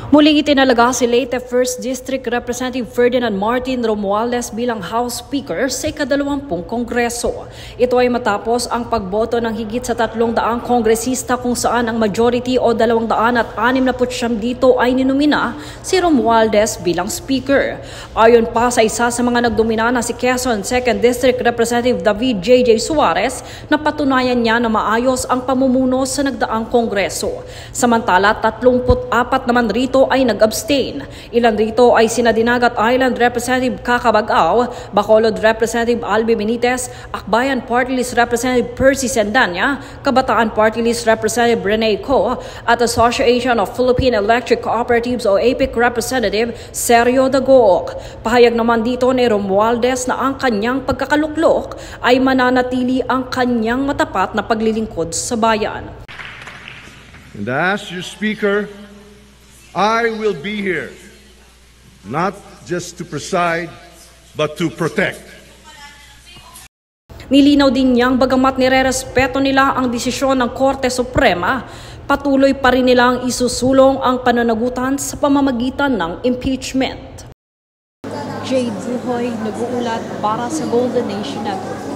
Muling itinalaga si late 1st District Representative Ferdinand Martin Romualdez bilang House Speaker sa ika-20 Kongreso. Ito ay matapos ang pagboto ng higit sa 300 kongresista kung saan ang majority o 269 dito ay ninumina si Romualdez bilang Speaker. Ayon pa sa isa sa mga nagdomina na si Quezon 2nd District Representative David J.J. Suarez, napatunayan niya na maayos ang pamumuno sa nagdaang Kongreso. Samantala, 34 naman rito ay nag-abstain. Ilan rito ay sina Dinagat Island Representative Kakabagaw, Bacolod Representative Albi Benitez, Akbayan Party List Representative Percy Sendanya, Kabataan Party List Representative Rene Co, at Association of Philippine Electric Cooperatives o APIC Representative Sergio Dagook. Pahayag naman dito ni Romualdez na ang kanyang pagkakaluklok ay mananatili ang kanyang matapat na paglilingkod sa bayan. And as your Speaker, I will be here, not just to preside, but to protect. Nilinaw din niyang bagamat nirerespeto nila ang desisyon ng Korte Suprema, patuloy pa rin nilang isusulong ang pananagutan sa pamamagitan ng impeachment. Jade Buhoy, nag-uulat para sa Golden Nation Network.